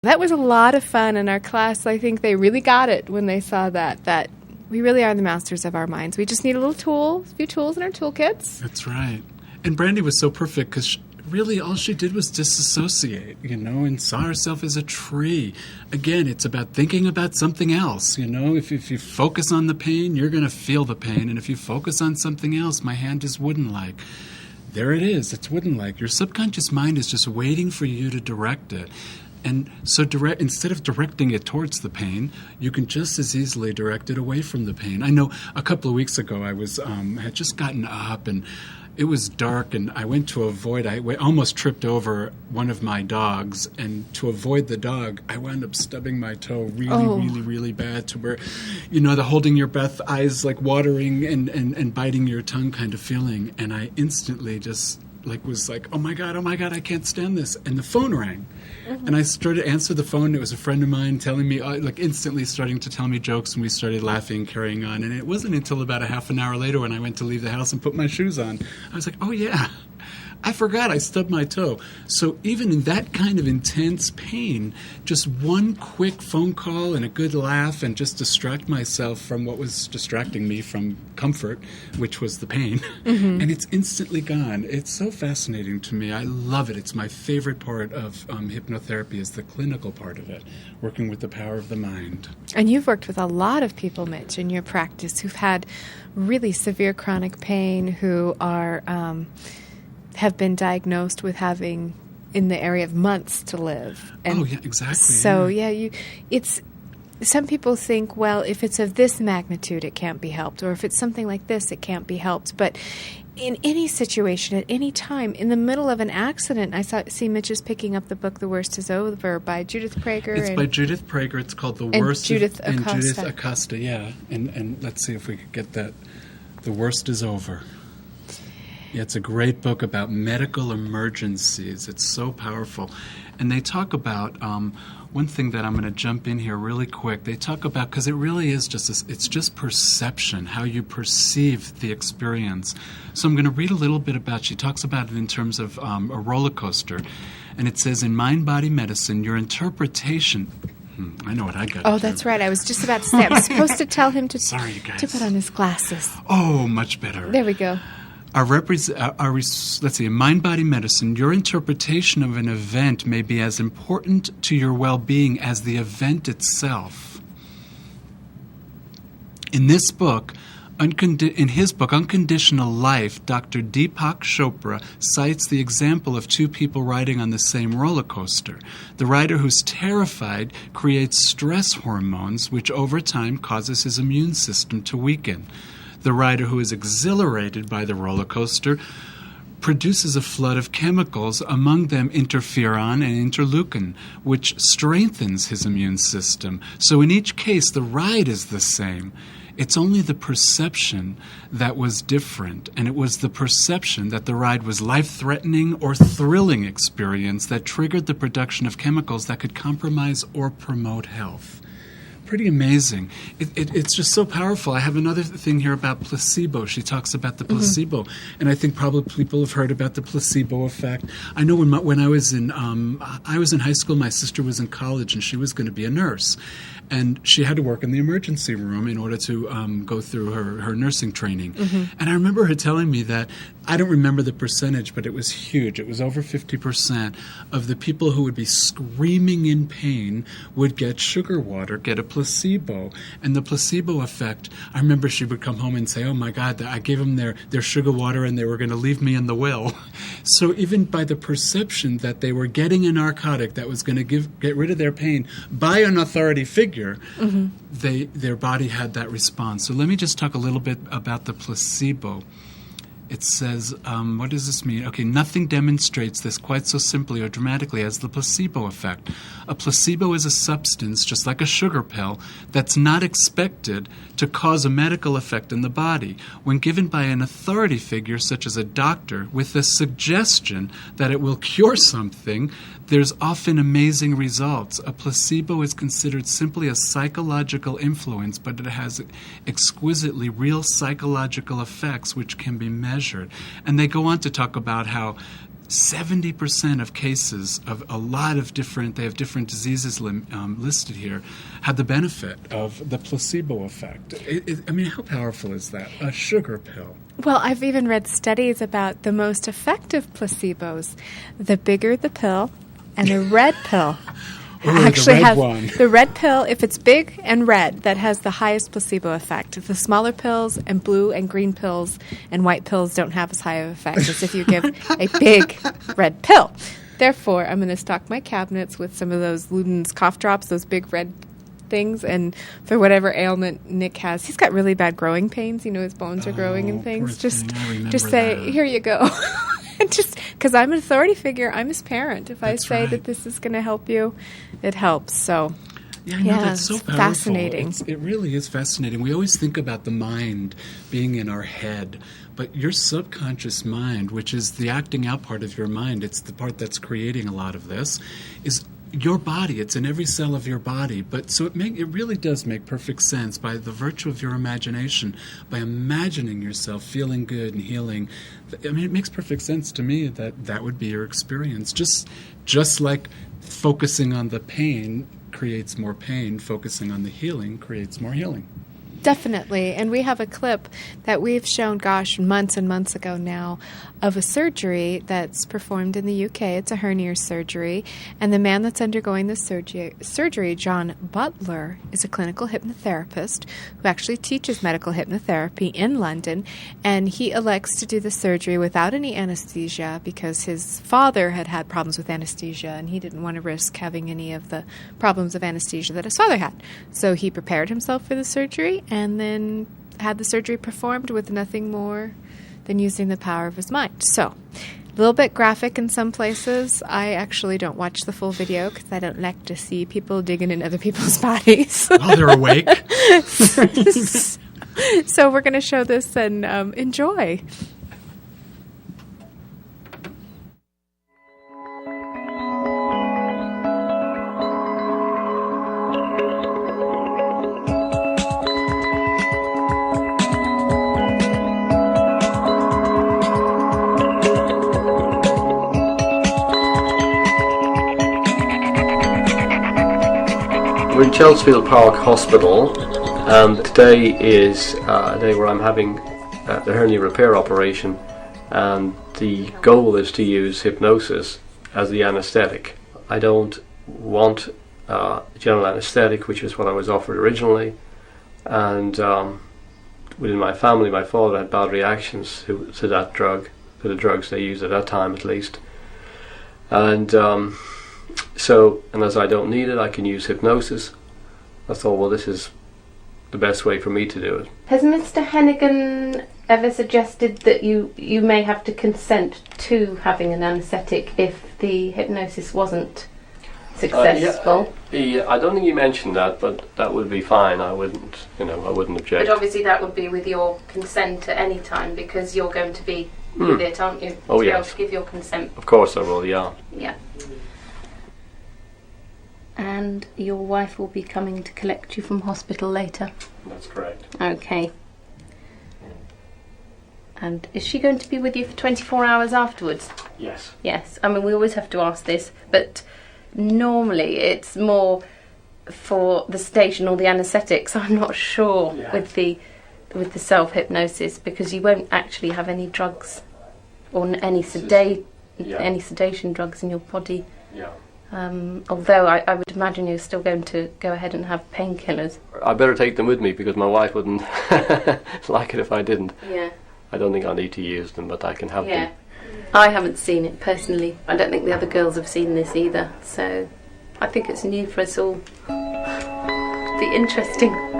That was a lot of fun in our class. I think they really got it when they saw that we really are the masters of our minds. We just need a few tools in our toolkits. That's right. And Brandy was so perfect because really all she did was disassociate, and saw herself as a tree. Again, it's about thinking about something else, If you focus on the pain, you're going to feel the pain. And if you focus on something else, my hand is wooden-like. There it is. It's wooden-like. Your subconscious mind is just waiting for you to direct it. And so instead of directing it towards the pain, you can just as easily direct it away from the pain. I know a couple of weeks ago I was had just gotten up and it was dark, and I went to avoid. I almost tripped over one of my dogs, and to avoid the dog, I wound up stubbing my toe really bad, to where, the holding your breath, eyes like watering and biting your tongue kind of feeling. And I instantly just was like, oh my God, I can't stand this. And the phone rang. Mm-hmm. And I started to answer the phone. It was a friend of mine telling me, instantly starting to tell me jokes, and we started laughing, carrying on. And it wasn't until about a half an hour later when I went to leave the house and put my shoes on, I was like, oh yeah, I forgot I stubbed my toe. So even in that kind of intense pain, just one quick phone call and a good laugh and just distract myself from what was distracting me from comfort, which was the pain. Mm-hmm. And it's instantly gone. It's so fascinating to me. I love it. It's my favorite part of hypnotherapy is the clinical part of it, working with the power of the mind. And you've worked with a lot of people, Mitch, in your practice who've had really severe chronic pain, who are have been diagnosed with having in the area of months to live. And yeah, exactly. So it's some people think, well, if it's of this magnitude, it can't be helped, or if it's something like this, it can't be helped. But in any situation, at any time, in the middle of an accident, see Mitch is picking up the book "The Worst Is Over" by Judith Prager. It's by Judith Prager. It's called "The Worst." Judith Acosta. And Judith Acosta, yeah. And let's see if we could get that. "The Worst Is Over." Yeah, it's a great book about medical emergencies. It's so powerful. And they talk about one thing that I'm going to jump in here really quick. They talk about, because it really is it's just perception, how you perceive the experience. So I'm going to read a little bit about, she talks about it in terms of a roller coaster. And it says, in mind-body medicine, your interpretation... I know what I got. Oh, that's right. I was just about to say, I was supposed to tell him Sorry, you guys. to put on his glasses. Oh, much better. There we go. Let's see, in mind-body medicine, your interpretation of an event may be as important to your well-being as the event itself. In his book, Unconditional Life, Dr. Deepak Chopra cites the example of two people riding on the same roller coaster. The rider who's terrified creates stress hormones, which over time causes his immune system to weaken. The rider who is exhilarated by the roller coaster produces a flood of chemicals, among them interferon and interleukin, which strengthens his immune system. So in each case, the ride is the same. It's only the perception that was different, and it was the perception that the ride was life-threatening or thrilling experience that triggered the production of chemicals that could compromise or promote health. Pretty amazing. It's just so powerful. I have another thing here about placebo. She talks about the placebo, and I think probably people have heard about the placebo effect. I know when I was in high school, my sister was in college, and she was going to be a nurse. And she had to work in the emergency room in order to go through her nursing training. Mm-hmm. And I remember her telling me that, I don't remember the percentage, but it was huge. It was over 50% of the people who would be screaming in pain would get sugar water, get a placebo. And the placebo effect, I remember she would come home and say, oh my God, I gave them their sugar water and they were going to leave me in the will. So even by the perception that they were getting a narcotic that was going to get rid of their pain by an authority figure, their body had that response. So let me just talk a little bit about the placebo. It says, what does this mean? Okay, nothing demonstrates this quite so simply or dramatically as the placebo effect. A placebo is a substance, just like a sugar pill, that's not expected to cause a medical effect in the body. When given by an authority figure, such as a doctor, with the suggestion that it will cure something, there's often amazing results. A placebo is considered simply a psychological influence, but it has exquisitely real psychological effects which can be measured. And they go on to talk about how 70% of cases of a lot of different, they have different diseases listed here, had the benefit of the placebo effect. I mean, how powerful is that? A sugar pill. Well, I've even read studies about the most effective placebos. The bigger the pill and the red pill. Actually the red has one. The red pill, if it's big and red, that has the highest placebo effect. The smaller pills and blue and green pills and white pills don't have as high of effect as if you give a big red pill. Therefore, I'm going to stock my cabinets with some of those Luden's cough drops, those big red things, and for whatever ailment Nick has. He's got really bad growing pains. You know, his bones are growing and things. Just say, that. Here you go. Just because I'm an authority figure, I'm his parent. If I say right. that this is going to help you, it helps. So, that's so it's powerful. fascinating. It really is fascinating. We always think about the mind being in our head, but your subconscious mind, which is the acting out part of your mind, it's the part that's creating a lot of this, is your body. It's in every cell of your body. But so it really does make perfect sense by the virtue of your imagination, by imagining yourself feeling good and healing. I mean, it makes perfect sense to me that would be your experience. Just like focusing on the pain creates more pain, focusing on the healing creates more healing. Definitely. And we have a clip that we've shown, months and months ago now, of a surgery that's performed in the UK. It's a hernia surgery. And the man that's undergoing the surgery, John Butler, is a clinical hypnotherapist who actually teaches medical hypnotherapy in London. And he elects to do the surgery without any anesthesia because his father had problems with anesthesia and he didn't want to risk having any of the problems of anesthesia that his father had. So he prepared himself for the surgery and then had the surgery performed with nothing more than using the power of his mind. So, a little bit graphic in some places. I actually don't watch the full video because I don't like to see people digging in other people's bodies. While they're awake. So we're going to show this and enjoy. We're in Chelsfield Park Hospital, and today is a day where I'm having the hernia repair operation, and the goal is to use hypnosis as the anaesthetic. I don't want general anaesthetic, which is what I was offered originally, and within my family, my father had bad reactions to that drug, to the drugs they used at that time at least, and as I don't need it, I can use hypnosis. I thought, well, this is the best way for me to do it. Has Mr. Hennigan ever suggested that you may have to consent to having an anaesthetic if the hypnosis wasn't successful? I don't think he mentioned that, but that would be fine. I wouldn't object. But obviously that would be with your consent at any time because you're going to be with it, aren't you? Oh, to be yes. able to give your consent. Of course I will, yeah. Yeah. And your wife will be coming to collect you from hospital later? That's correct. Okay. And is she going to be with you for 24 hours afterwards? Yes. Yes. I mean, we always have to ask this, but normally it's more for the sedation or the anaesthetics. I'm not sure with the self-hypnosis because you won't actually have any drugs or any sedation drugs in your body. Yeah. Although I would imagine you're still going to go ahead and have painkillers. I better take them with me because my wife wouldn't like it if I didn't. Yeah. I don't think I need to use them, but I can have them. I haven't seen it personally. I don't think the other girls have seen this either. So I think it's new for us all. It'll be interesting.